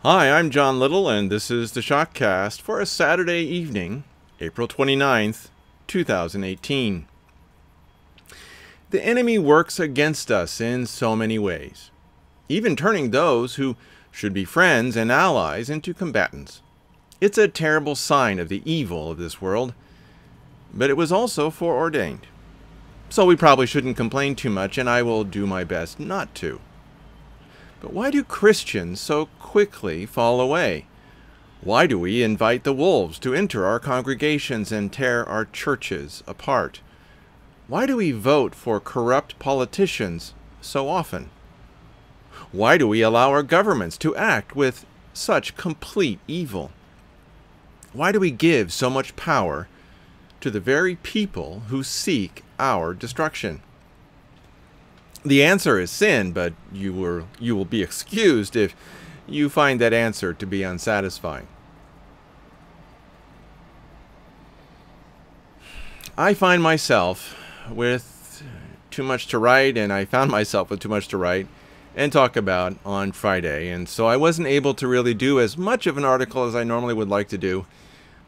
Hi, I'm John Little, and this is the ShockCast for a Saturday evening, April 29th, 2018. The enemy works against us in so many ways, even turning those who should be friends and allies into combatants. It's a terrible sign of the evil of this world, but it was also foreordained. So we probably shouldn't complain too much, and I will do my best not to. But why do Christians so quickly fall away? Why do we invite the wolves to enter our congregations and tear our churches apart? Why do we vote for corrupt politicians so often? Why do we allow our governments to act with such complete evil? Why do we give so much power to the very people who seek our destruction? The answer is sin, but you will be excused if you find that answer to be unsatisfying. I find myself with too much to write, and I found myself with too much to write and talk about on Friday, and so I wasn't able to really do as much of an article as I normally would like to do.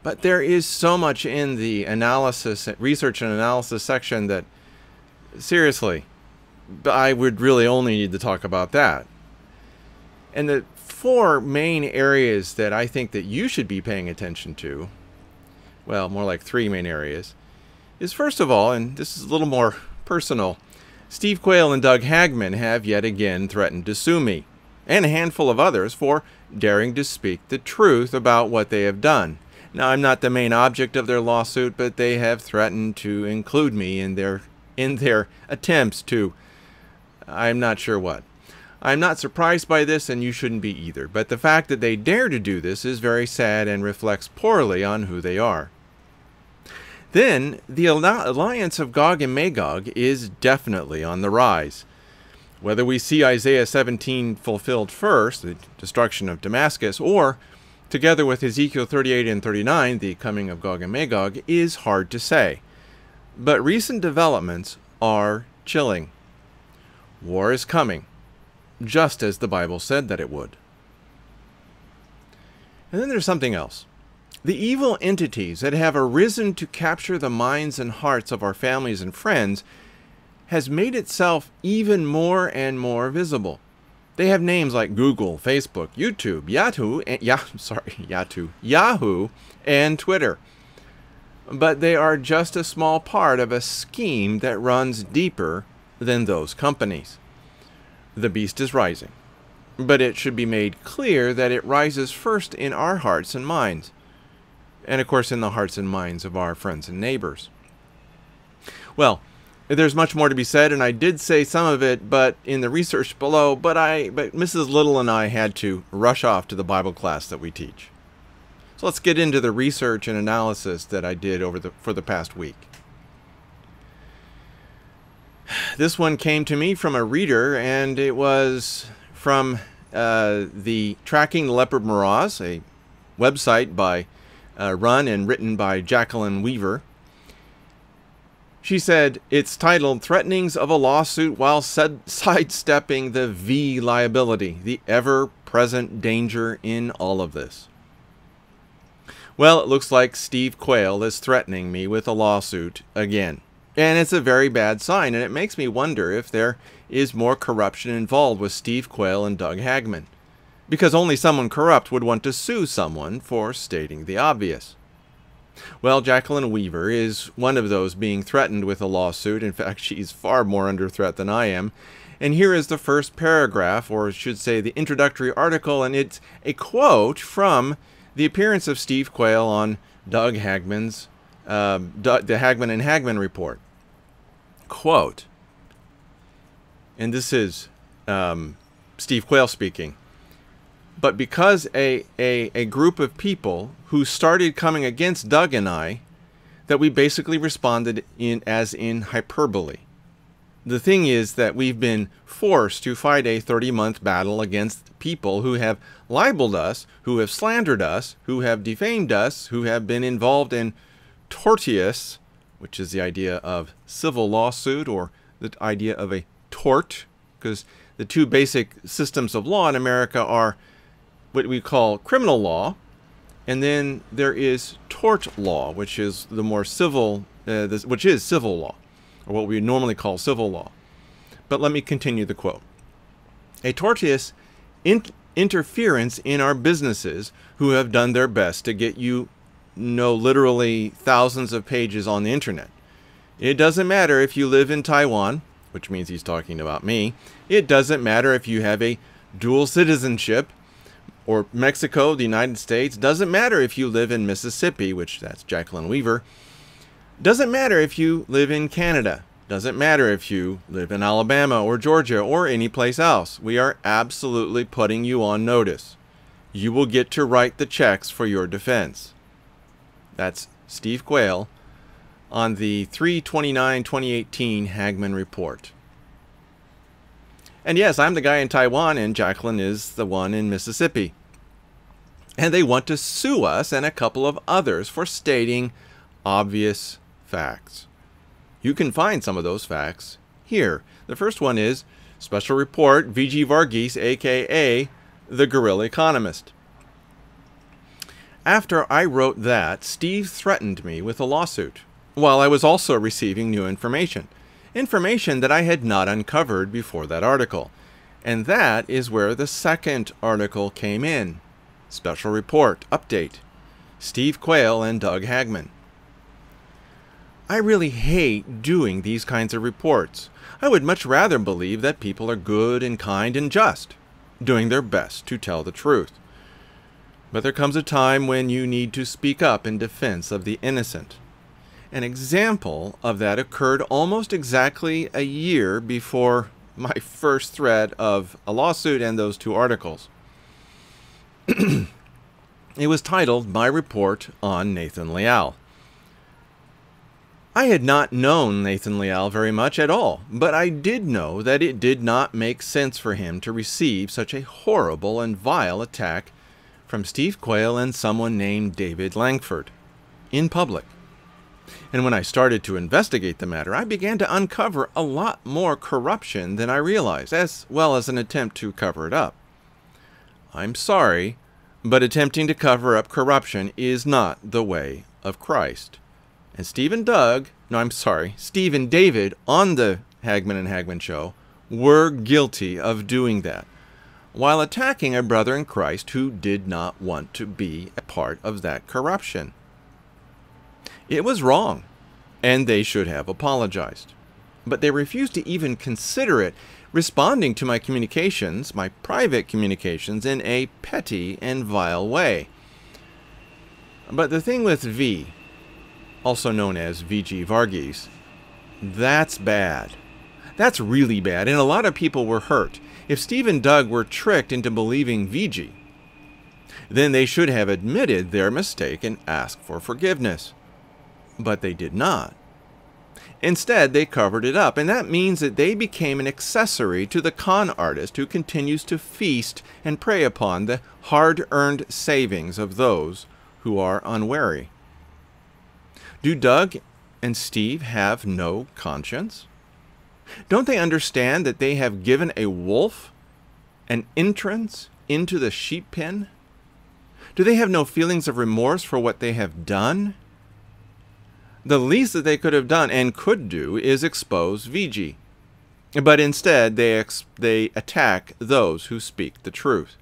But there is so much in the analysis, research and analysis section that, seriously, I would really only need to talk about that. And the four main areas that I think that you should be paying attention to, well, more like three main areas, is first of all, and this is a little more personal, Steve Quayle and Doug Hagmann have yet again threatened to sue me, and a handful of others, for daring to speak the truth about what they have done. Now, I'm not the main object of their lawsuit, but they have threatened to include me in their attempts to, I'm not sure what. I'm not surprised by this, and you shouldn't be either, but the fact that they dare to do this is very sad and reflects poorly on who they are. Then, the alliance of Gog and Magog is definitely on the rise. Whether we see Isaiah 17 fulfilled first, the destruction of Damascus, or together with Ezekiel 38 and 39, the coming of Gog and Magog, is hard to say. But recent developments are chilling. War is coming, just as the Bible said that it would. And then there's something else. The evil entities that have arisen to capture the minds and hearts of our families and friends has made itself even more and more visible. They have names like Google, Facebook, YouTube, Yahoo, and Twitter. But they are just a small part of a scheme that runs deeper than those companies. The beast is rising, but it should be made clear that it rises first in our hearts and minds, and of course in the hearts and minds of our friends and neighbors. Well, there's much more to be said, and I did say some of it, but in the research below, but Mrs. Little and I had to rush off to the Bible class that we teach. So let's get into the research and analysis that I did for the past week. This one came to me from a reader, and it was from the Tracking the Leopard Mirage, a website run and written by Jacqueline Weaver. She said, it's titled, Threatenings of a Lawsuit While Sidestepping the V Liability, the Ever-Present Danger in All of This. Well, it looks like Steve Quayle is threatening me with a lawsuit again. And it's a very bad sign, and it makes me wonder if there is more corruption involved with Steve Quayle and Doug Hagmann. Because only someone corrupt would want to sue someone for stating the obvious. Well, Jacqueline Weaver is one of those being threatened with a lawsuit. In fact, she's far more under threat than I am. And here is the first paragraph, or I should say the introductory article, and it's a quote from the appearance of Steve Quayle on Doug Hagmann's the Hagmann and Hagmann report. Quote, and this is Steve Quayle speaking, but because a group of people who started coming against Doug and I, that we basically responded as in hyperbole. The thing is that we've been forced to fight a 30-month battle against people who have libeled us, who have slandered us, who have defamed us, who have been involved in tortious, which is the idea of civil lawsuit, or the idea of a tort, because the two basic systems of law in America are what we call criminal law, and then there is tort law, which is the more civil, which is civil law, or what we normally call civil law. But let me continue the quote. A tortious interference in our businesses who have done their best to get you literally thousands of pages on the internet. It doesn't matter if you live in Taiwan, which means he's talking about me. It doesn't matter if you have a dual citizenship, or Mexico, the United States. Doesn't matter if you live in Mississippi, which that's Jacqueline Weaver. Doesn't matter if you live in Canada. Doesn't matter if you live in Alabama or Georgia or any place else. We are absolutely putting you on notice. You will get to write the checks for your defense. That's Steve Quayle on the 3/29/2018 Hagmann Report. And yes, I'm the guy in Taiwan, and Jacqueline is the one in Mississippi. And they want to sue us and a couple of others for stating obvious facts. You can find some of those facts here. The first one is Special Report V.G. Varghese, a.k.a. the Guerrilla Economist. After I wrote that, Steve threatened me with a lawsuit, while I was also receiving new information. Information that I had not uncovered before that article. And that is where the second article came in. Special Report, Update. Steve Quayle and Doug Hagmann. I really hate doing these kinds of reports. I would much rather believe that people are good and kind and just, doing their best to tell the truth. But there comes a time when you need to speak up in defense of the innocent. An example of that occurred almost exactly a year before my first thread of a lawsuit and those two articles. It was titled My Report on Nathan Leal. I had not known Nathan Leal very much at all, but I did know that it did not make sense for him to receive such a horrible and vile attack from Steve Quayle and someone named David Langford in public. And when I started to investigate the matter, I began to uncover a lot more corruption than I realized, as well as an attempt to cover it up. I'm sorry, but attempting to cover up corruption is not the way of Christ. And Steve and David on the Hagmann and Hagmann show were guilty of doing that, while attacking a brother in Christ who did not want to be a part of that corruption. It was wrong, and they should have apologized. But they refused to even consider it, responding to my communications, my private communications, in a petty and vile way. But the thing with V, also known as V.G. Varghese, that's bad. That's really bad, and a lot of people were hurt. If Steve and Doug were tricked into believing VG, then they should have admitted their mistake and asked for forgiveness. But they did not. Instead, they covered it up, and that means that they became an accessory to the con artist who continues to feast and prey upon the hard-earned savings of those who are unwary. Do Doug and Steve have no conscience? Don't they understand that they have given a wolf an entrance into the sheep pen? Do they have no feelings of remorse for what they have done? The least that they could have done and could do is expose VG. But instead, they attack those who speak the truth.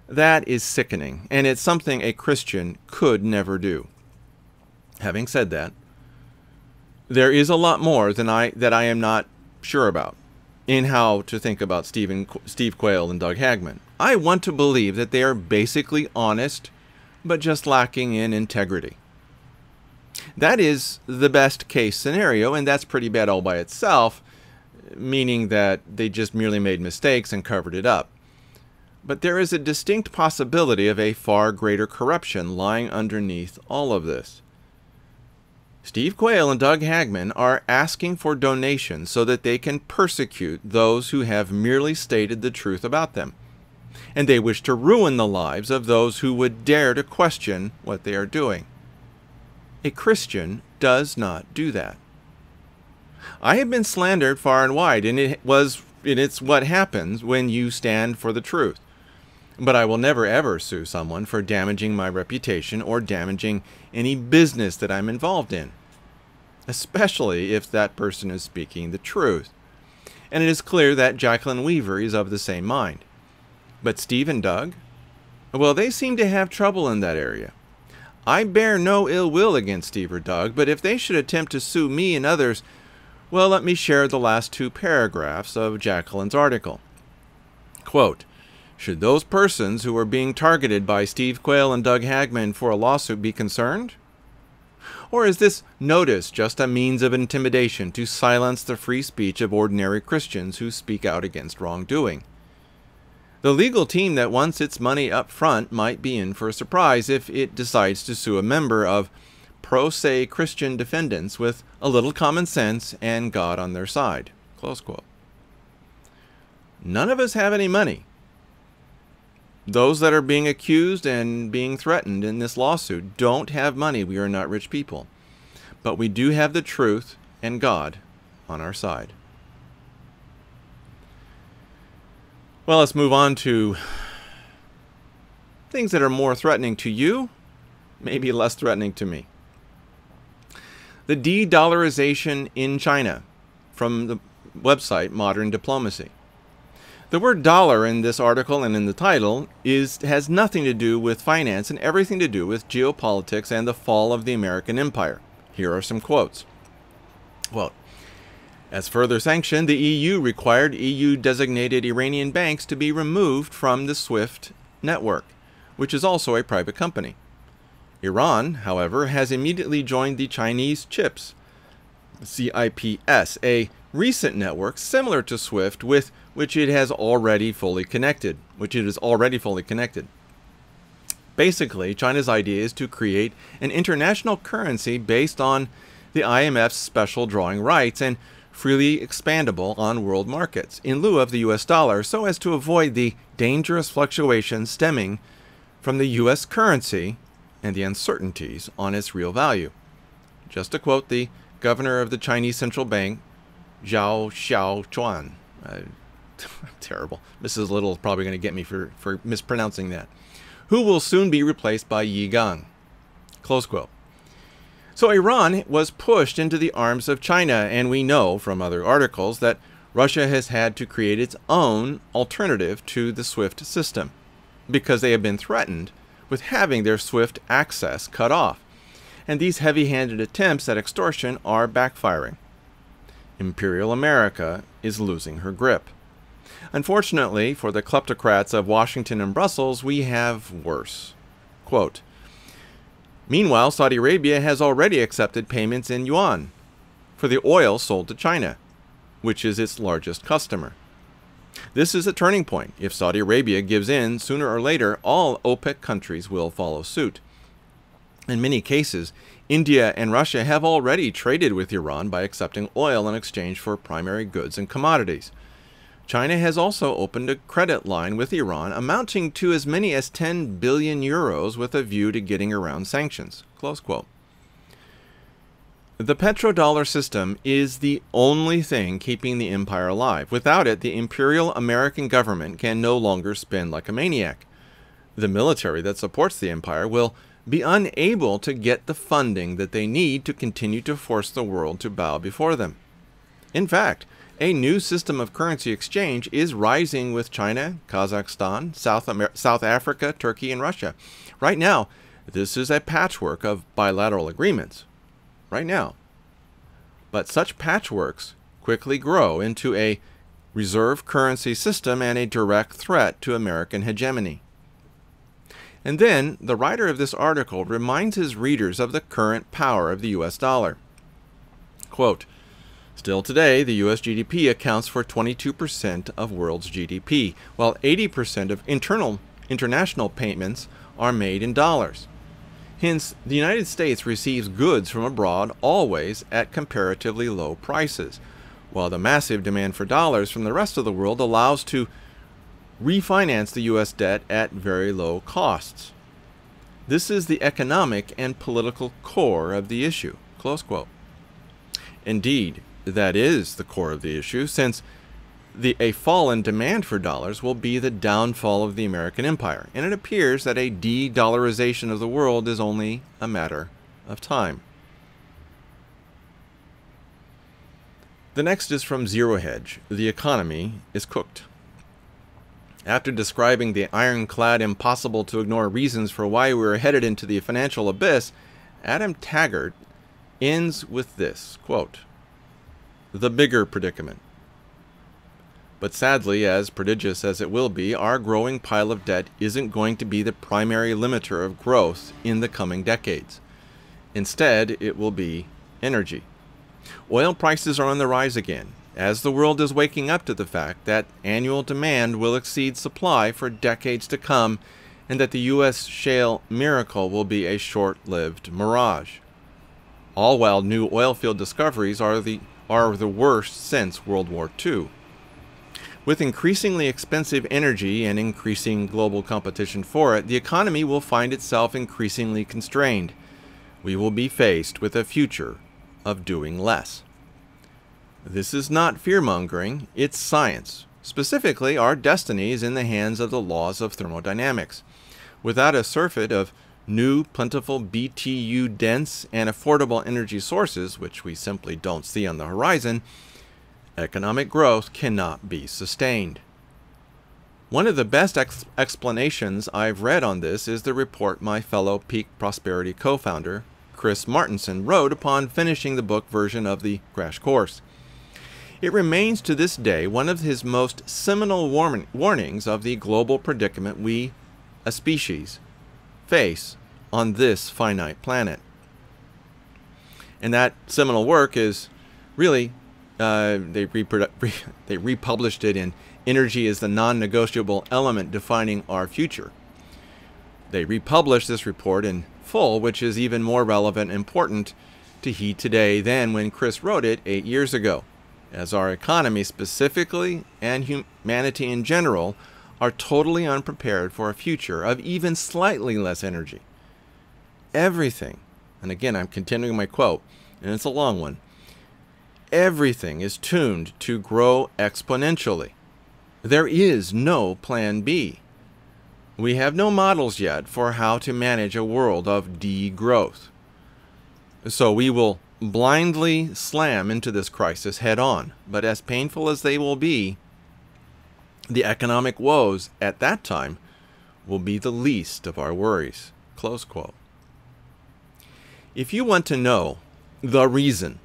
That is sickening, and it's something a Christian could never do. Having said that, there is a lot more that I am not sure about in how to think about Steve Quayle and Doug Hagmann. I want to believe that they are basically honest, but just lacking in integrity. That is the best case scenario, and that's pretty bad all by itself, meaning that they just merely made mistakes and covered it up. But there is a distinct possibility of a far greater corruption lying underneath all of this. Steve Quayle and Doug Hagmann are asking for donations so that they can persecute those who have merely stated the truth about them. And they wish to ruin the lives of those who would dare to question what they are doing. A Christian does not do that. I have been slandered far and wide, and it's what happens when you stand for the truth. But I will never ever sue someone for damaging my reputation or damaging any business that I'm involved in, especially if that person is speaking the truth. And it is clear that Jacqueline Weaver is of the same mind. But Steve and Doug? Well, they seem to have trouble in that area. I bear no ill will against Steve or Doug, but if they should attempt to sue me and others, well, let me share the last 2 paragraphs of Jacqueline's article. Quote, should those persons who are being targeted by Steve Quayle and Doug Hagmann for a lawsuit be concerned? Or is this notice just a means of intimidation to silence the free speech of ordinary Christians who speak out against wrongdoing? The legal team that wants its money up front might be in for a surprise if it decides to sue a member of pro se Christian defendants with a little common sense and God on their side. Close quote. None of us have any money. Those that are being accused and being threatened in this lawsuit don't have money. We are not rich people. But we do have the truth and God on our side. Well, let's move on to things that are more threatening to you, maybe less threatening to me. The de-dollarization in China, from the website Modern Diplomacy. The word dollar in this article and in the title has nothing to do with finance and everything to do with geopolitics and the fall of the American empire. Here are some quotes. Quote, as further sanction, the EU required EU-designated Iranian banks to be removed from the SWIFT network, which is also a private company. Iran, however, has immediately joined the Chinese CIPS, CIPS, a recent network similar to SWIFT with which it is already fully connected. Basically, China's idea is to create an international currency based on the IMF's special drawing rights and freely expandable on world markets in lieu of the US dollar, so as to avoid the dangerous fluctuations stemming from the US currency and the uncertainties on its real value. Just to quote the governor of the Chinese Central Bank, Zhao Xiaochuan. Terrible. Mrs. Little is probably going to get me for mispronouncing that. Who will soon be replaced by Yi Gang. Close quote. So Iran was pushed into the arms of China, and we know from other articles that Russia has had to create its own alternative to the SWIFT system because they have been threatened with having their SWIFT access cut off. And these heavy-handed attempts at extortion are backfiring. Imperial America is losing her grip. Unfortunately, for the kleptocrats of Washington and Brussels, we have worse. Quote, meanwhile, Saudi Arabia has already accepted payments in yuan for the oil sold to China, which is its largest customer. This is a turning point. If Saudi Arabia gives in, sooner or later, all OPEC countries will follow suit. In many cases, India and Russia have already traded with Iran by accepting oil in exchange for primary goods and commodities. China has also opened a credit line with Iran amounting to as many as 10 billion euros with a view to getting around sanctions. Close quote. The petrodollar system is the only thing keeping the empire alive. Without it, the imperial American government can no longer spend like a maniac. The military that supports the empire will be unable to get the funding that they need to continue to force the world to bow before them. In fact, a new system of currency exchange is rising with China, Kazakhstan, South Africa, Turkey, and Russia. Right now, this is a patchwork of bilateral agreements. Right now. But such patchworks quickly grow into a reserve currency system and a direct threat to American hegemony. And then, the writer of this article reminds his readers of the current power of the US dollar. Quote, still today, the US GDP accounts for 22% of world's GDP, while 80% of international payments are made in dollars. Hence, the United States receives goods from abroad always at comparatively low prices, while the massive demand for dollars from the rest of the world allows to refinance the U.S. debt at very low costs. This is the economic and political core of the issue. Close quote. Indeed, that is the core of the issue, since a fall in demand for dollars will be the downfall of the American empire, and it appears that a de-dollarization of the world is only a matter of time. The next is from Zero Hedge. The economy is cooked. After describing the ironclad, impossible to ignore reasons for why we are headed into the financial abyss, Adam Taggart ends with this, quote, "The bigger predicament. But sadly, as prodigious as it will be, our growing pile of debt isn't going to be the primary limiter of growth in the coming decades. Instead, it will be energy. Oil prices are on the rise again, as the world is waking up to the fact that annual demand will exceed supply for decades to come, and that the U.S. shale miracle will be a short-lived mirage. All while new oil field discoveries are the worst since World War II. With increasingly expensive energy and increasing global competition for it, the economy will find itself increasingly constrained. We will be faced with a future of doing less." This is not fear-mongering, it's science. Specifically, our destiny is in the hands of the laws of thermodynamics. Without a surfeit of new, plentiful, BTU-dense and affordable energy sources, which we simply don't see on the horizon, economic growth cannot be sustained. One of the best explanations I've read on this is the report my fellow Peak Prosperity co-founder, Chris Martenson, wrote upon finishing the book version of the Crash Course. It remains to this day one of his most seminal warnings of the global predicament we, a species, face on this finite planet. And that seminal work is really, they republished it in Energy is the Non-Negotiable Element Defining Our Future. They republished this report in full, which is even more relevant and important to he today than when Chris wrote it 8 years ago, as our economy specifically and humanity in general are totally unprepared for a future of even slightly less energy. Everything, and again I'm continuing my quote, and it's a long one, everything is tuned to grow exponentially. There is no plan B. We have no models yet for how to manage a world of degrowth. So we will blindly slam into this crisis head on, but as painful as they will be, the economic woes at that time will be the least of our worries. Close quote. If you want to know the reason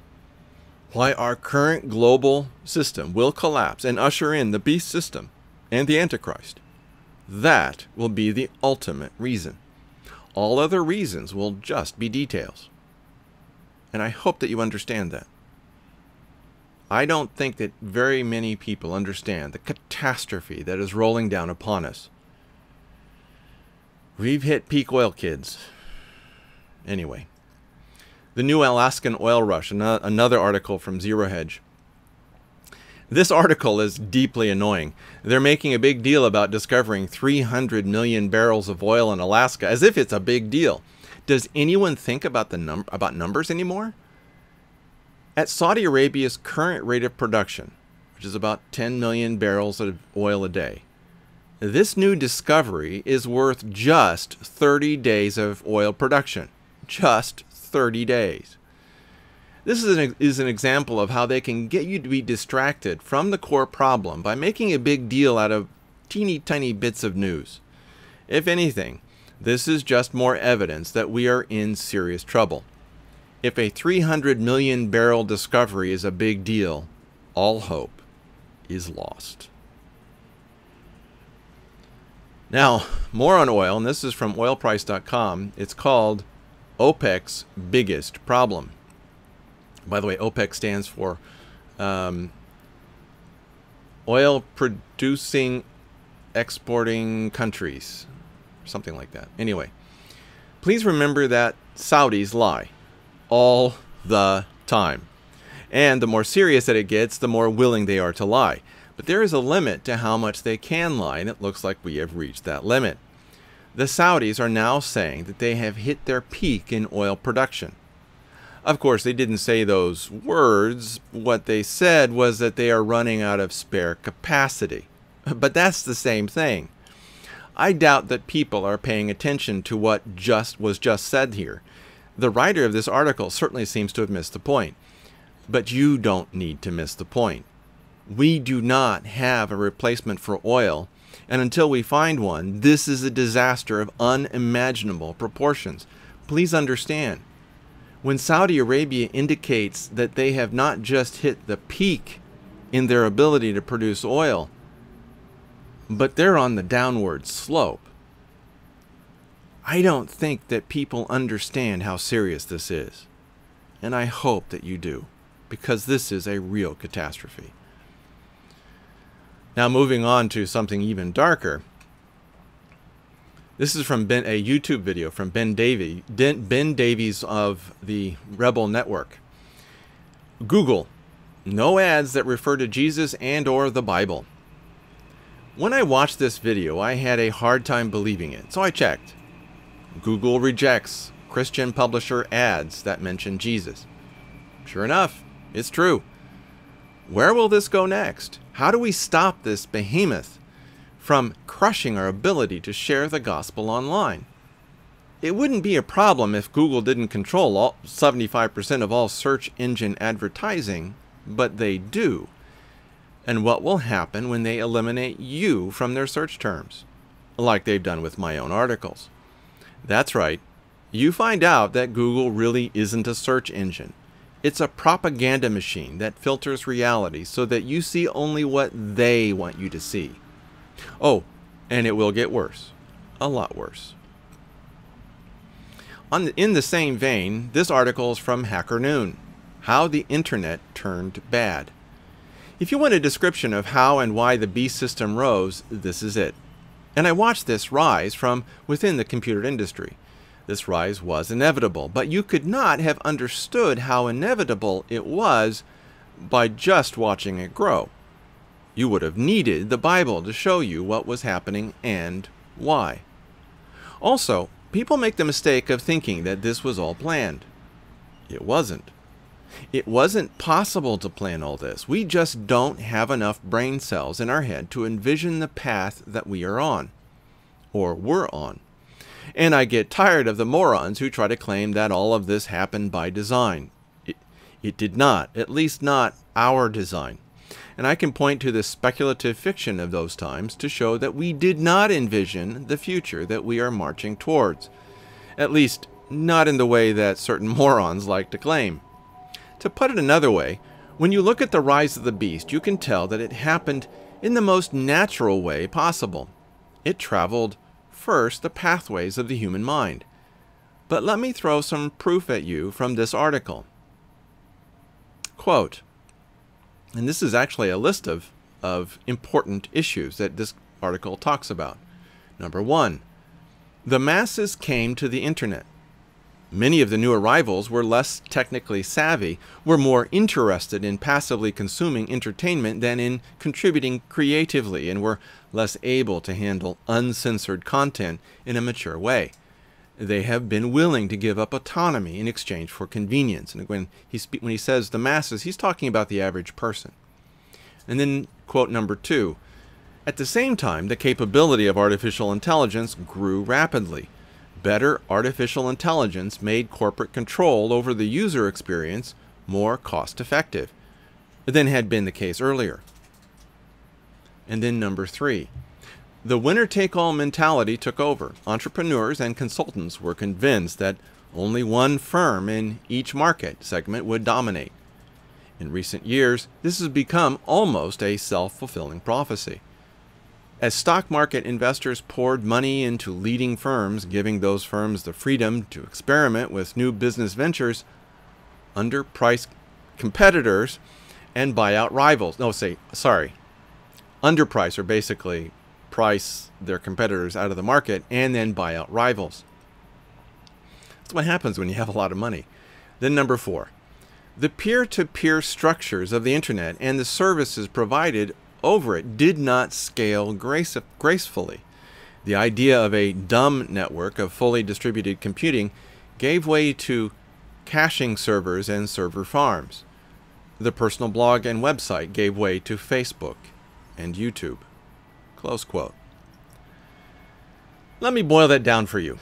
why our current global system will collapse and usher in the beast system and the Antichrist, that will be the ultimate reason. All other reasons will just be details. And I hope that you understand that. I don't think that very many people understand the catastrophe that is rolling down upon us. We've hit peak oil, kids. Anyway, the new Alaskan oil rush, another article from Zero Hedge. This article is deeply annoying. They're making a big deal about discovering 300 million barrels of oil in Alaska, as if it's a big deal. Does anyone think about numbers anymore? At Saudi Arabia's current rate of production, which is about 10 million barrels of oil a day, this new discovery is worth just 30 days of oil production. Just 30 days. This is an example of how they can get you to be distracted from the core problem by making a big deal out of teeny tiny bits of news. If anything, this is just more evidence that we are in serious trouble. If a 300 million barrel discovery is a big deal, all hope is lost. Now, more on oil, and this is from oilprice.com. It's called OPEC's biggest problem. By the way, OPEC stands for Oil Producing Exporting Countries, something like that. Anyway, please remember that Saudis lie all the time. And the more serious that it gets, the more willing they are to lie. But there is a limit to how much they can lie, and it looks like we have reached that limit. The Saudis are now saying that they have hit their peak in oil production. Of course, they didn't say those words. What they said was that they are running out of spare capacity. But that's the same thing. I doubt that people are paying attention to what was just said here. The writer of this article certainly seems to have missed the point. But you don't need to miss the point. We do not have a replacement for oil, and until we find one, this is a disaster of unimaginable proportions. Please understand, when Saudi Arabia indicates that they have not just hit the peak in their ability to produce oil, but they're on the downward slope, I don't think that people understand how serious this is. And I hope that you do, because this is a real catastrophe. Now moving on to something even darker. This is from a YouTube video from Ben Davies of the Rebel Network. Google, no ads that refer to Jesus and or the Bible. When I watched this video, I had a hard time believing it, so I checked. Google rejects Christian publisher ads that mention Jesus. Sure enough, it's true. Where will this go next? How do we stop this behemoth from crushing our ability to share the gospel online? It wouldn't be a problem if Google didn't control 75% of all search engine advertising, but they do. And what will happen when they eliminate you from their search terms, like they've done with my own articles? That's right. You find out that Google really isn't a search engine. It's a propaganda machine that filters reality so that you see only what they want you to see. Oh, and it will get worse. A lot worse. In the same vein, this article is from Hacker Noon, How the Internet Turned Bad. If you want a description of how and why the beast system rose, this is it. And I watched this rise from within the computer industry. This rise was inevitable, but you could not have understood how inevitable it was by just watching it grow. You would have needed the Bible to show you what was happening and why. Also, people make the mistake of thinking that this was all planned. It wasn't. It wasn't possible to plan all this. We just don't have enough brain cells in our head to envision the path that we are on, or were on. And I get tired of the morons who try to claim that all of this happened by design. It did not, at least not our design. And I can point to the speculative fiction of those times to show that we did not envision the future that we are marching towards. At least, not in the way that certain morons like to claim. To put it another way, when you look at the rise of the beast, you can tell that it happened in the most natural way possible. It traveled first the pathways of the human mind. But let me throw some proof at you from this article. Quote, and this is actually a list of important issues that this article talks about. Number 1, the masses came to the internet. Many of the new arrivals were less technically savvy, were more interested in passively consuming entertainment than in contributing creatively, and were less able to handle uncensored content in a mature way. They have been willing to give up autonomy in exchange for convenience. And when he says the masses, he's talking about the average person. And then, quote number 2, at the same time, the capability of artificial intelligence grew rapidly. Better artificial intelligence made corporate control over the user experience more cost-effective than had been the case earlier. And then number 3, the winner-take-all mentality took over. Entrepreneurs and consultants were convinced that only one firm in each market segment would dominate. In recent years, this has become almost a self-fulfilling prophecy. As stock market investors poured money into leading firms, giving those firms the freedom to experiment with new business ventures, underpriced competitors and buyout rivals. Underprice, or basically price their competitors out of the market and then buy out rivals. That's what happens when you have a lot of money. Then number 4, the peer-to-peer structures of the internet and the services provided over it did not scale gracefully. The idea of a dumb network of fully distributed computing gave way to caching servers and server farms. The personal blog and website gave way to Facebook and YouTube. Close quote. Let me boil that down for you.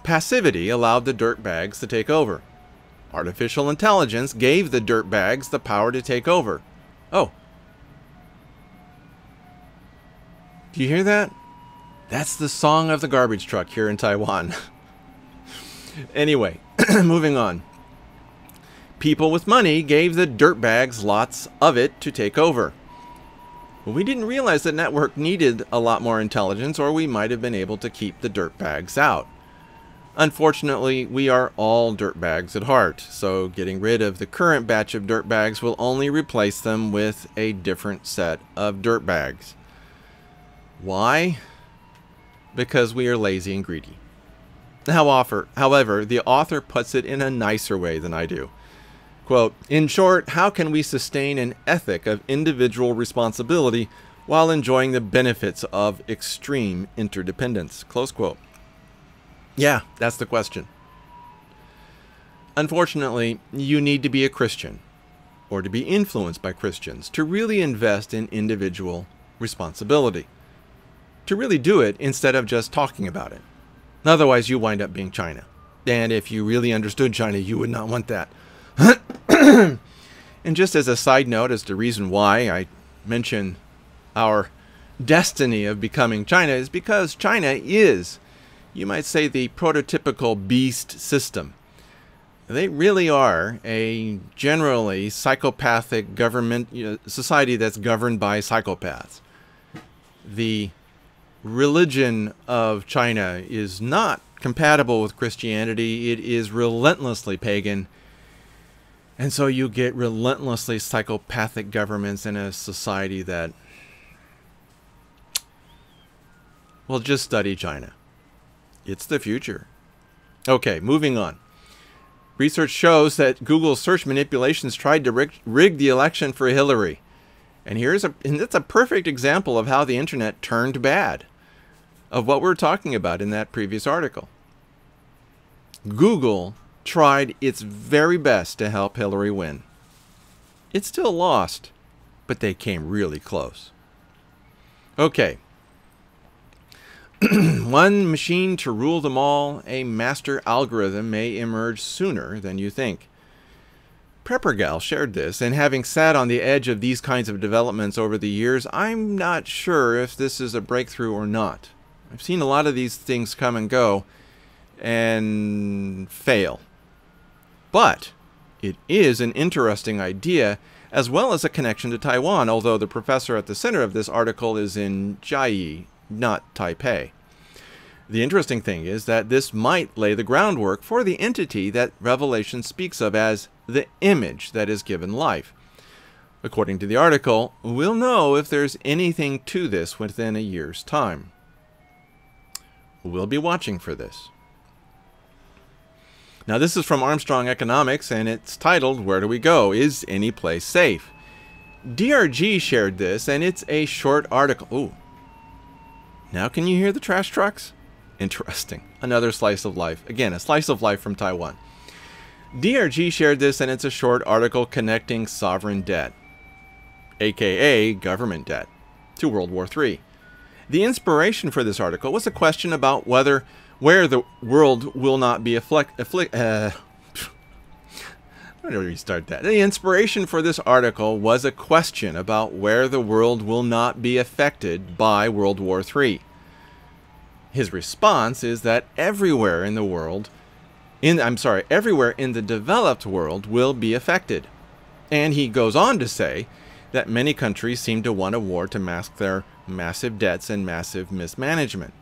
Passivity allowed the dirtbags to take over. Artificial intelligence gave the dirtbags the power to take over. Oh. Do you hear that? That's the song of the garbage truck here in Taiwan. Anyway, moving on. People with money gave the dirtbags lots of it to take over. Well, we didn't realize the network needed a lot more intelligence, or we might have been able to keep the dirtbags out. Unfortunately, we are all dirtbags at heart, so getting rid of the current batch of dirtbags will only replace them with a different set of dirtbags. Why? Because we are lazy and greedy. However, the author puts it in a nicer way than I do. Quote, in short, how can we sustain an ethic of individual responsibility while enjoying the benefits of extreme interdependence? Close quote. Yeah, that's the question. Unfortunately, you need to be a Christian, or to be influenced by Christians, to really invest in individual responsibility. To really do it instead of just talking about it. Otherwise, you wind up being China. And if you really understood China, you would not want that. And just as a side note, as the reason why I mention our destiny of becoming China is because China is, you might say, the prototypical beast system. They really are a generally psychopathic government, society that's governed by psychopaths. The religion of China is not compatible with Christianity. It is relentlessly pagan. And so you get relentlessly psychopathic governments in a society that, well, just study China. It's the future. Okay, moving on. Research shows that Google's search manipulations tried to rig the election for Hillary. And that's a perfect example of how the internet turned bad, of what we're talking about in that previous article. Google tried its very best to help Hillary win. It still lost, but they came really close. Okay. One machine to rule them all, a master algorithm may emerge sooner than you think. Preppergal shared this, and having sat on the edge of these kinds of developments over the years, I'm not sure if this is a breakthrough or not. I've seen a lot of these things come and go and fail. But it is an interesting idea, as well as a connection to Taiwan, although the professor at the center of this article is in Chiayi, not Taipei. The interesting thing is that this might lay the groundwork for the entity that Revelation speaks of as the image that is given life. According to the article, we'll know if there's anything to this within a year's time. We'll be watching for this. Now, this is from Armstrong Economics, and it's titled, Where Do We Go? Is Any Place Safe? DRG shared this, and it's a short article. Ooh. Now can you hear the trash trucks? Interesting. Another slice of life. Again, a slice of life from Taiwan. DRG shared this, and it's a short article connecting sovereign debt, aka government debt, to World War III. The inspiration for this article was a question about where the world will not be How do we start that? The inspiration for this article was a question about where the world will not be affected by World War III. His response is that everywhere in the world, everywhere in the developed world will be affected. And he goes on to say that many countries seem to want a war to mask their massive debts and massive mismanagement.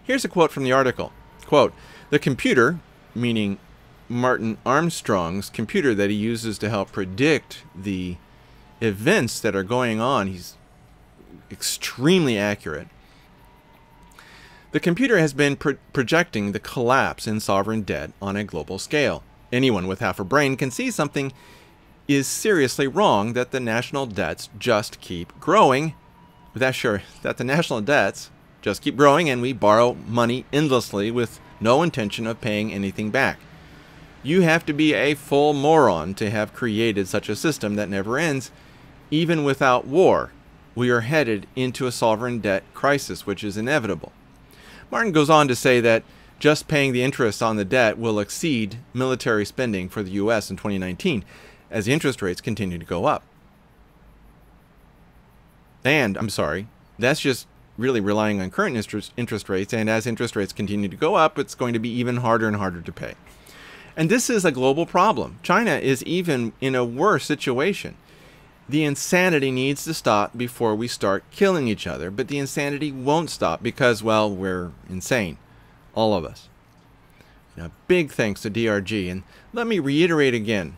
Here's a quote from the article. Quote, the computer, meaning Martin Armstrong's computer that he uses to help predict the events that are going on, he's extremely accurate. The computer has been projecting the collapse in sovereign debt on a global scale. Anyone with half a brain can see something is seriously wrong, that the national debts just keep growing. That the national debts just keep growing, and we borrow money endlessly with no intention of paying anything back. You have to be a full moron to have created such a system that never ends. Even without war, we are headed into a sovereign debt crisis, which is inevitable. Martin goes on to say that just paying the interest on the debt will exceed military spending for the U.S. in 2019 as the interest rates continue to go up. And, I'm sorry, that's just really relying on current interest rates, and as interest rates continue to go up, it's going to be even harder and harder to pay. And this is a global problem. China is even in a worse situation. The insanity needs to stop before we start killing each other, but the insanity won't stop because, well, we're insane. All of us. Now, big thanks to DRG, and let me reiterate again,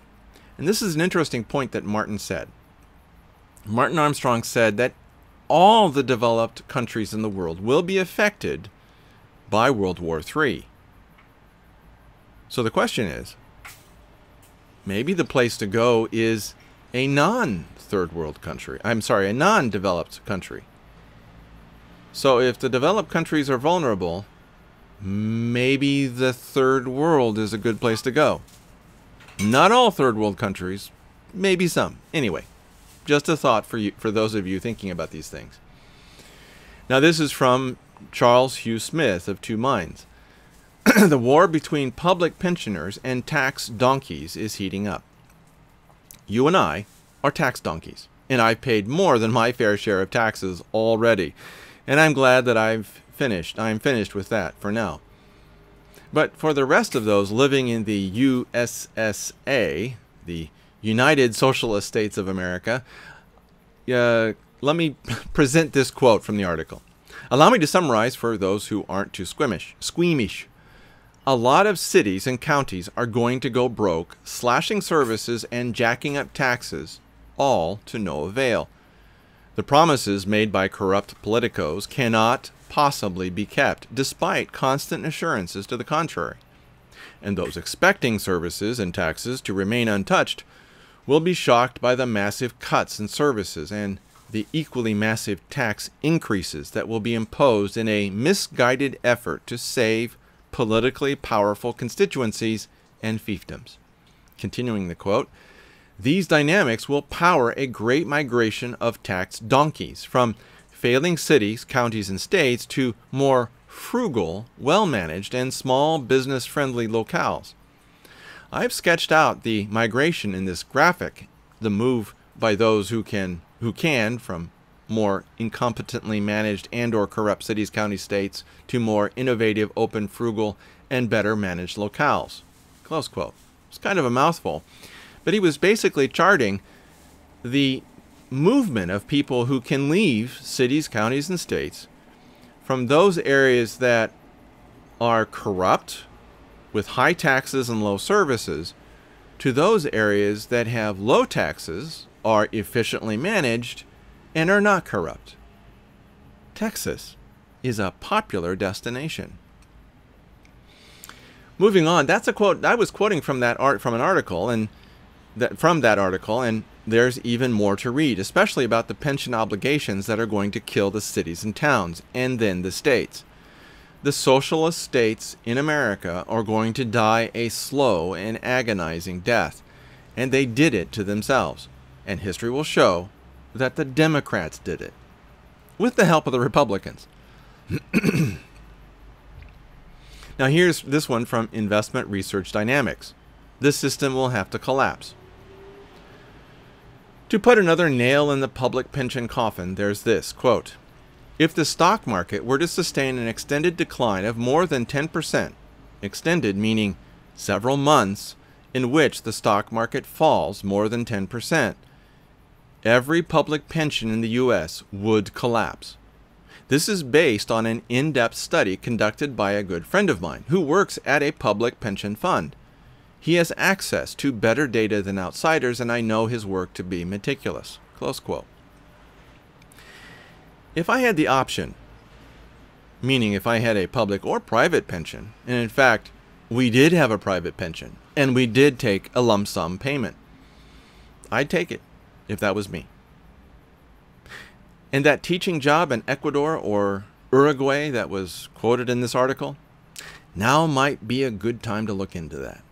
and this is an interesting point that Martin said. Martin Armstrong said that all the developed countries in the world will be affected by World War III. So the question is, maybe the place to go is a non-third world country. A non-developed country. So if the developed countries are vulnerable, maybe the third world is a good place to go. Not all third world countries, maybe some. Anyway, just a thought for you, for those of you thinking about these things. Now this is from Charles Hugh Smith of Two Minds. The war between public pensioners and tax donkeys is heating up. You and I are tax donkeys, and I've paid more than my fair share of taxes already, and I'm glad that I'm finished with that for now. But for the rest of those living in the USSA, the United Socialist States of America, let me present this quote from the article. Allow me to summarize for those who aren't too squeamish. A lot of cities and counties are going to go broke, slashing services and jacking up taxes, all to no avail. The promises made by corrupt politicos cannot possibly be kept, despite constant assurances to the contrary. And those expecting services and taxes to remain untouched will be shocked by the massive cuts in services and the equally massive tax increases that will be imposed in a misguided effort to save politically powerful constituencies and fiefdoms. Continuing the quote, these dynamics will power a great migration of tax donkeys from failing cities, counties, and states to more frugal, well-managed, and small business-friendly locales. I've sketched out the migration in this graphic, the move by those who can from more incompetently managed and or corrupt cities, counties, states to more innovative, open, frugal, and better managed locales. Close quote. It's kind of a mouthful, but he was basically charting the movement of people who can leave cities, counties, and states from those areas that are corrupt with high taxes and low services to those areas that have low taxes, are efficiently managed, and are not corrupt. Texas is a popular destination. Moving on, that's a quote I was quoting from an article, and there's even more to read, especially about the pension obligations that are going to kill the cities and towns, and then the states. The socialist states in America are going to die a slow and agonizing death, and they did it to themselves, and history will show that the Democrats did it, with the help of the Republicans. Now here's this one from Investment Research Dynamics. This system will have to collapse. To put another nail in the public pension coffin, there's this, quote, if the stock market were to sustain an extended decline of more than 10%, extended meaning several months in which the stock market falls more than 10%, every public pension in the U.S. would collapse. This is based on an in-depth study conducted by a good friend of mine who works at a public pension fund. He has access to better data than outsiders, and I know his work to be meticulous. Close quote. If I had the option, meaning if I had a public or private pension, and in fact, we did have a private pension, and we did take a lump sum payment, I'd take it if that was me. And that teaching job in Ecuador or Uruguay that was quoted in this article, now might be a good time to look into that.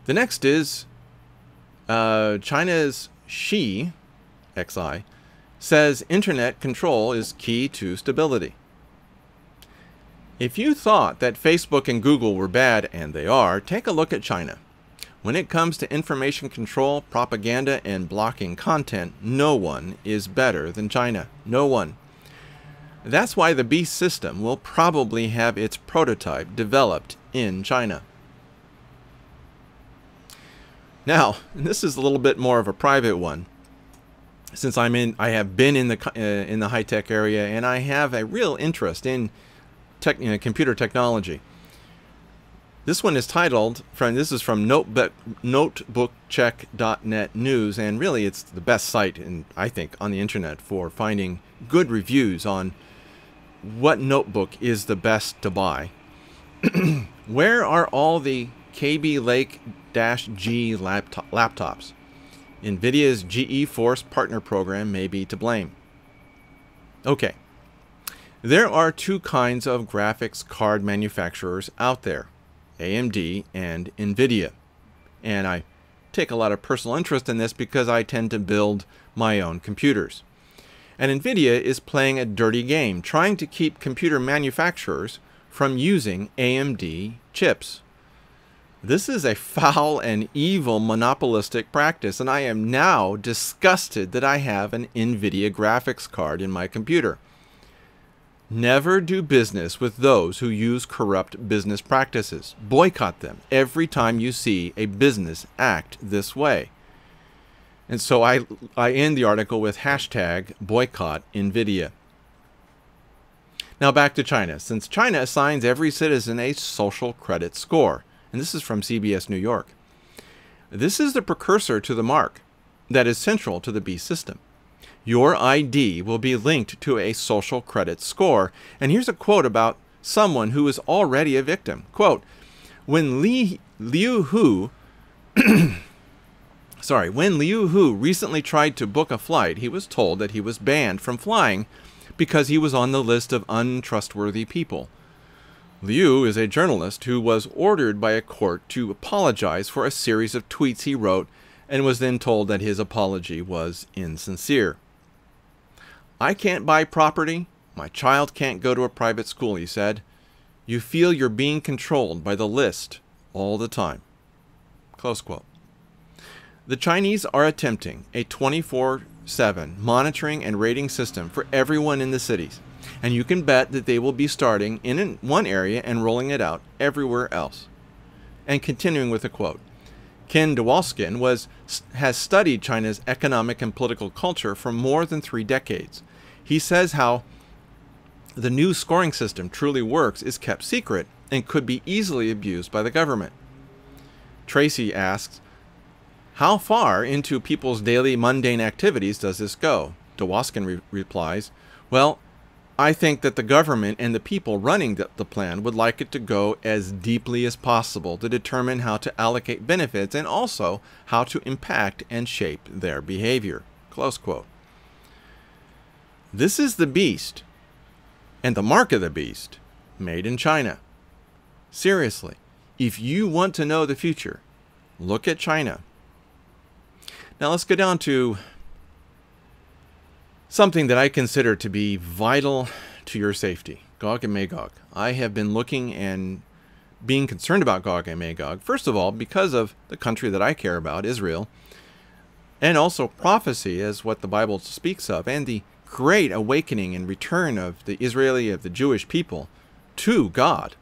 The next is China's Xi, XI, says internet control is key to stability. If you thought that Facebook and Google were bad, and they are, take a look at China. When it comes to information control, propaganda, and blocking content, no one is better than China. No one. That's why the Beast system will probably have its prototype developed in China. Now, this is a little bit more of a private one, since I have been in the high-tech area, and I have a real interest in computer technology. This one is titled, this is from notebookcheck.net news, and really it's the best site, I think, on the internet for finding good reviews on what notebook is the best to buy. Where are all the KB Lake-G laptops? NVIDIA's GeForce Partner Program may be to blame. Okay. There are two kinds of graphics card manufacturers out there, AMD and NVIDIA. And I take a lot of personal interest in this because I tend to build my own computers. And NVIDIA is playing a dirty game, trying to keep computer manufacturers from using AMD chips. This is a foul and evil monopolistic practice, and I am now disgusted that I have an NVIDIA graphics card in my computer. Never do business with those who use corrupt business practices. Boycott them every time you see a business act this way. And so I end the article with hashtag boycott NVIDIA. Now back to China. Since China assigns every citizen a social credit score, and this is from CBS New York. This is the precursor to the mark that is central to the Beast system. Your ID will be linked to a social credit score. And here's a quote about someone who is already a victim. Quote, when Liu Hu recently tried to book a flight, he was told that he was banned from flying because he was on the list of untrustworthy people. Liu is a journalist who was ordered by a court to apologize for a series of tweets he wrote and was then told that his apology was insincere. I can't buy property. My child can't go to a private school, he said. You feel you're being controlled by the list all the time. Close quote. The Chinese are attempting a 24/7 monitoring and rating system for everyone in the cities. And you can bet that they will be starting in one area and rolling it out everywhere else. And continuing with a quote. Ken Dwoskin has studied China's economic and political culture for more than 3 decades. He says how the new scoring system truly works is kept secret and could be easily abused by the government. Tracy asks, how far into people's daily mundane activities does this go? Dwoskin replies, well, I think that the government and the people running the plan would like it to go as deeply as possible to determine how to allocate benefits and also how to impact and shape their behavior. Close quote. This is the beast and the mark of the beast made in China. Seriously, if you want to know the future, look at China. Now let's go down to something that I consider to be vital to your safety, Gog and Magog. I have been looking and being concerned about Gog and Magog, first of all, because of the country that I care about, Israel, and also prophecy as what the Bible speaks of, and the great awakening and return of the Jewish people to God.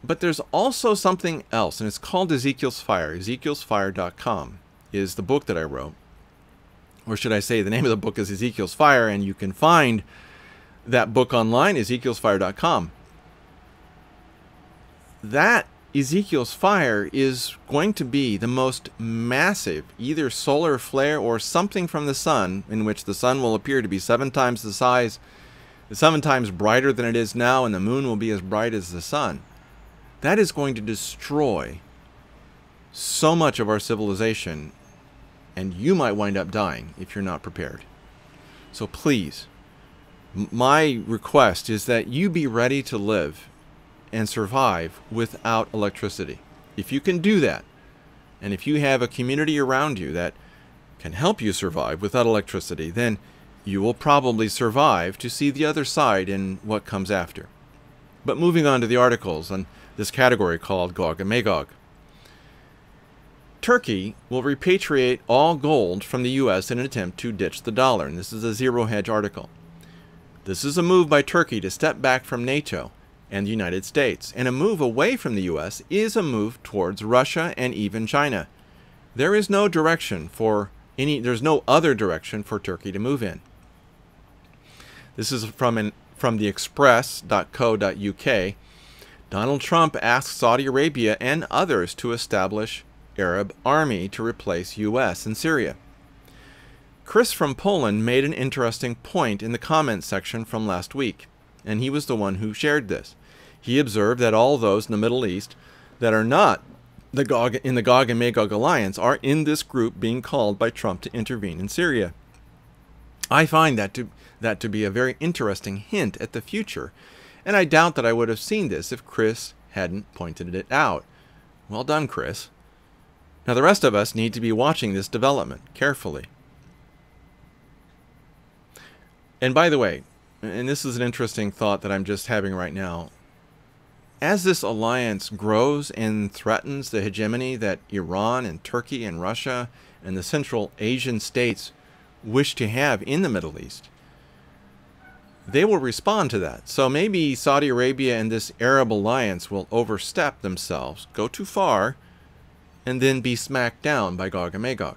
But there's also something else, and it's called Ezekiel's Fire. Ezekiel'sFire.com is the book that I wrote. Or should I say, the name of the book is Ezekiel's Fire, and you can find that book online, Ezekiel'sFire.com. That Ezekiel's Fire is going to be the most massive, either solar flare or something from the sun, in which the sun will appear to be 7 times the size, 7 times brighter than it is now, and the moon will be as bright as the sun. That is going to destroy so much of our civilization, and you might wind up dying if you're not prepared. So please, my request is that you be ready to live and survive without electricity. If you can do that, And if you have a community around you that can help you survive without electricity, then you will probably survive to see the other side in what comes after. But moving on to the articles on this category called Gog and Magog. Turkey will repatriate all gold from the U.S. in an attempt to ditch the dollar. And this is a Zero Hedge article. This is a move by Turkey to step back from NATO and the United States. And a move away from the U.S. is a move towards Russia and even China. There is no direction for there's no other direction for Turkey to move in. This is from the express.co.uk. Donald Trump asks Saudi Arabia and others to establish Arab army to replace U.S. in Syria. Chris from Poland made an interesting point in the comments section from last week, and he was the one who shared this. He observed that all those in the Middle East that are not in the Gog and Magog alliance are in this group being called by Trump to intervene in Syria. I find that to be a very interesting hint at the future, and I doubt that I would have seen this if Chris hadn't pointed it out. Well done, Chris. Now, the rest of us need to be watching this development carefully. And by the way, and this is an interesting thought that I'm just having right now, as this alliance grows and threatens the hegemony that Iran and Turkey and Russia and the Central Asian states wish to have in the Middle East, they will respond to that. So maybe Saudi Arabia and this Arab alliance will overstep themselves, go too far, and then be smacked down by Gog and Magog.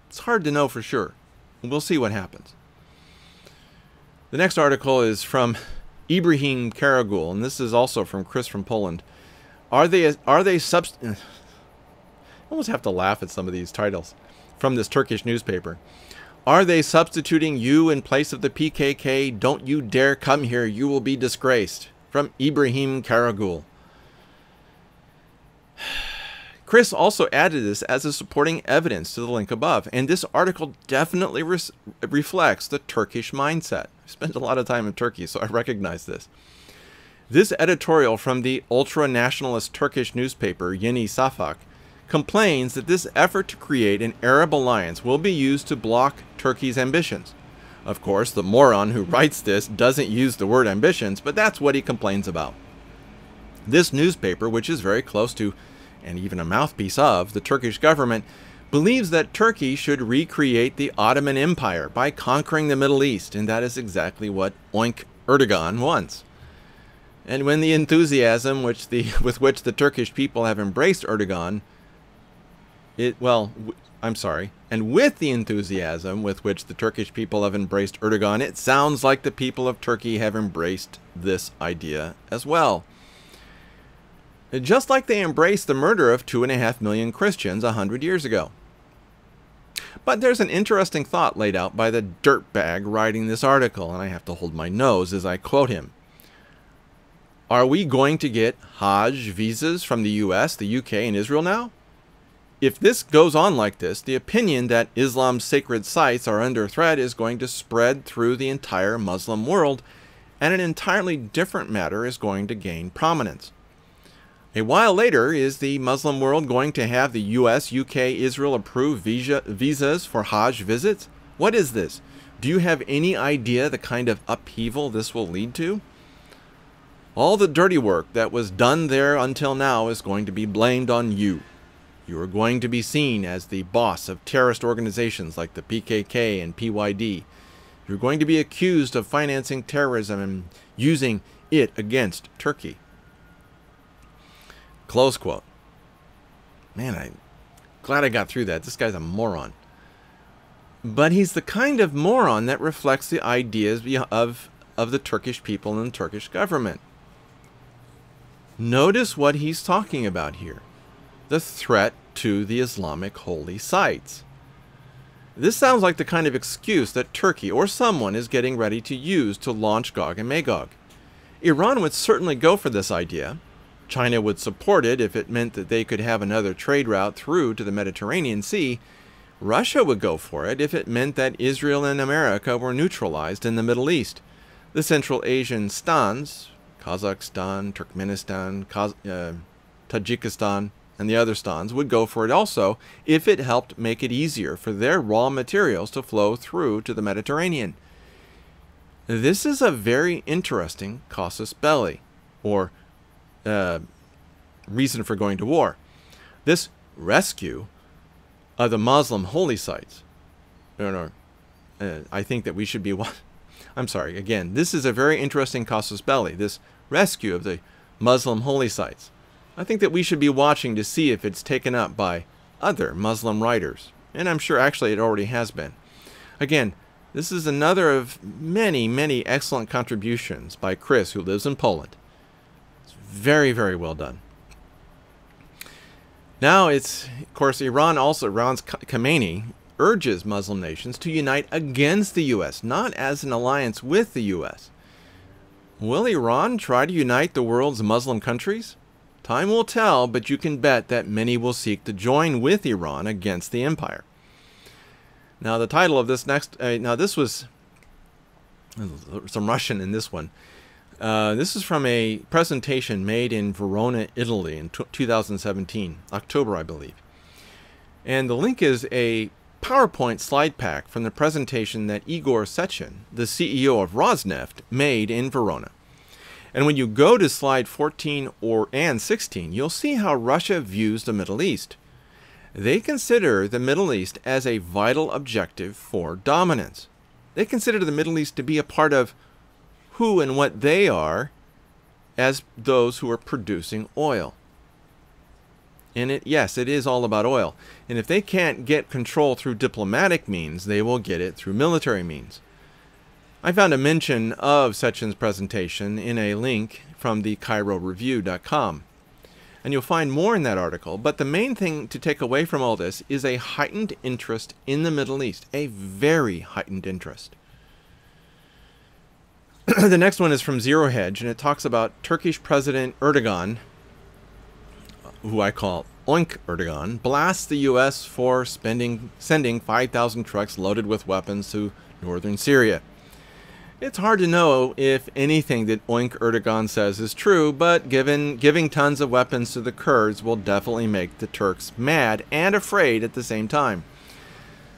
It's hard to know for sure. We'll see what happens. The next article is from Ibrahim Karagul, and this is also from Chris from Poland. I almost have to laugh at some of these titles from this Turkish newspaper. Are they substituting you in place of the PKK? Don't you dare come here, you will be disgraced. From Ibrahim Karagul. Chris also added this as a supporting evidence to the link above, and this article definitely reflects the Turkish mindset. I spent a lot of time in Turkey, so I recognize this. This editorial from the ultra-nationalist Turkish newspaper Yeni Safak complains that this effort to create an Arab alliance will be used to block Turkey's ambitions. Of course, the moron who writes this doesn't use the word ambitions, but that's what he complains about. This newspaper, which is very close to and even a mouthpiece of the Turkish government, believes that Turkey should recreate the Ottoman Empire by conquering the Middle East, and that is exactly what Oink Erdogan wants. And when the enthusiasm with which the Turkish people have embraced Erdogan, and with the enthusiasm with which the Turkish people have embraced Erdogan, it sounds like the people of Turkey have embraced this idea as well. Just like they embraced the murder of 2.5 million Christians 100 years ago. But there's an interesting thought laid out by the dirtbag writing this article, and I have to hold my nose as I quote him. Are we going to get Hajj visas from the US, the UK, and Israel now? If this goes on like this, the opinion that Islam's sacred sites are under threat is going to spread through the entire Muslim world, and an entirely different matter is going to gain prominence. A while later, is the Muslim world going to have the US, UK, Israel approved visas for Hajj visits? What is this? Do you have any idea the kind of upheaval this will lead to? All the dirty work that was done there until now is going to be blamed on you. You are going to be seen as the boss of terrorist organizations like the PKK and PYD. You're going to be accused of financing terrorism and using it against Turkey. Close quote. Man, I'm glad I got through that. This guy's a moron. But he's the kind of moron that reflects the ideas of the Turkish people and the Turkish government. Notice what he's talking about here. The threat to the Islamic holy sites. This sounds like the kind of excuse that Turkey or someone is getting ready to use to launch Gog and Magog. Iran would certainly go for this idea. China would support it if it meant that they could have another trade route through to the Mediterranean Sea. Russia would go for it if it meant that Israel and America were neutralized in the Middle East. The Central Asian stans, Kazakhstan, Turkmenistan, Tajikistan, and the other stans would go for it also if it helped make it easier for their raw materials to flow through to the Mediterranean. This is a very interesting casus belli, or reason for going to war. This rescue of the Muslim holy sites, I think that we should be... I'm sorry, again, this is a very interesting casus belli, this rescue of the Muslim holy sites. I think that we should be watching to see if it's taken up by other Muslim writers, and I'm sure actually it already has been. Again, this is another of many, many excellent contributions by Chris, who lives in Poland. It's very, very well done. Now it's, of course, Iran's Khamenei urges Muslim nations to unite against the U.S., not as an alliance with the U.S. Will Iran try to unite the world's Muslim countries? Time will tell, but you can bet that many will seek to join with Iran against the empire. Now, the title of this next... now, this was some Russian in this one. This is from a presentation made in Verona, Italy in 2017, October, I believe. And the link is a PowerPoint slide pack from the presentation that Igor Sechin, the CEO of Rosneft, made in Verona. And when you go to slide 14 and 16, you'll see how Russia views the Middle East. They consider the Middle East as a vital objective for dominance. They consider the Middle East to be a part of who and what they are as those who are producing oil. And yes, it is all about oil. And if they can't get control through diplomatic means, they will get it through military means. I found a mention of Sechin's presentation in a link from the CairoReview.com. And you'll find more in that article, but the main thing to take away from all this is a heightened interest in the Middle East, a very heightened interest. The next one is from Zero Hedge, and it talks about Turkish President Erdogan, who I call Oink Erdogan, blasts the U.S. for sending 5,000 trucks loaded with weapons to northern Syria. It's hard to know if anything that Oink Erdogan says is true, but giving tons of weapons to the Kurds will definitely make the Turks mad and afraid at the same time.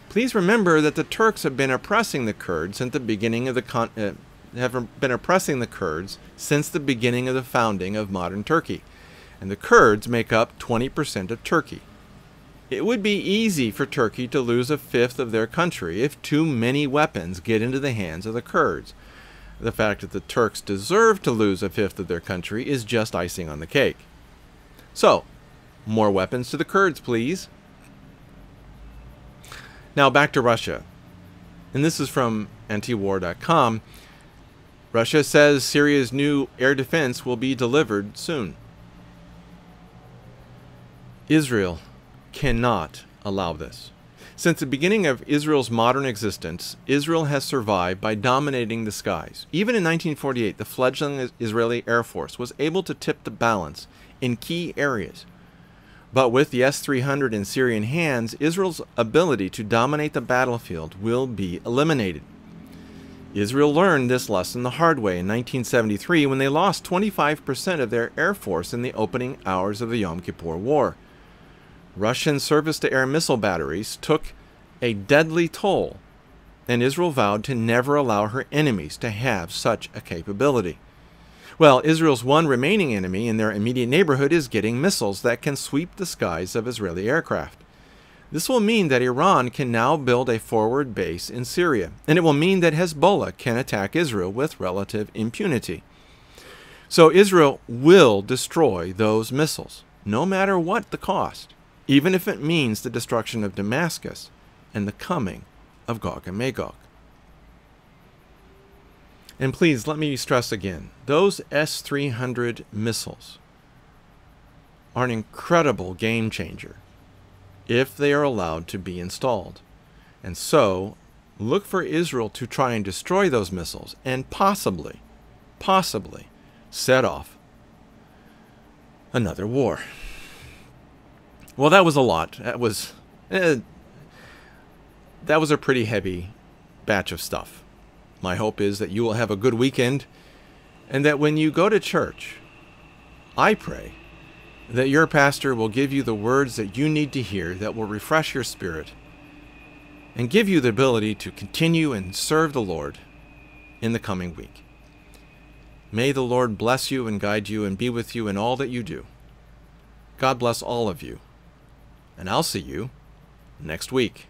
Please remember that the Turks have been oppressing the Kurds since the beginning of the founding of modern Turkey, and the Kurds make up 20% of Turkey. It would be easy for Turkey to lose a fifth of their country if too many weapons get into the hands of the Kurds. The fact that the Turks deserve to lose a fifth of their country is just icing on the cake. So, more weapons to the Kurds, please. Now back to Russia. And this is from antiwar.com. Russia says Syria's new air defense will be delivered soon. Israel cannot allow this. Since the beginning of Israel's modern existence, Israel has survived by dominating the skies. Even in 1948, the fledgling Israeli Air Force was able to tip the balance in key areas. But with the S-300 in Syrian hands, Israel's ability to dominate the battlefield will be eliminated. Israel learned this lesson the hard way in 1973 when they lost 25% of their air force in the opening hours of the Yom Kippur War. Russian surface-to-air missile batteries took a deadly toll, and Israel vowed to never allow her enemies to have such a capability. Well, Israel's one remaining enemy in their immediate neighborhood is getting missiles that can sweep the skies of Israeli aircraft. This will mean that Iran can now build a forward base in Syria, and it will mean that Hezbollah can attack Israel with relative impunity. So Israel will destroy those missiles, no matter what the cost, even if it means the destruction of Damascus and the coming of Gog and Magog. And please, let me stress again, those S-300 missiles are an incredible game changer if they are allowed to be installed. And so, look for Israel to try and destroy those missiles and possibly set off another war. Well, that was a lot. That was a pretty heavy batch of stuff. My hope is that you will have a good weekend, and that when you go to church, I pray that your pastor will give you the words that you need to hear that will refresh your spirit and give you the ability to continue and serve the Lord in the coming week. May the Lord bless you and guide you and be with you in all that you do. God bless all of you, and I'll see you next week.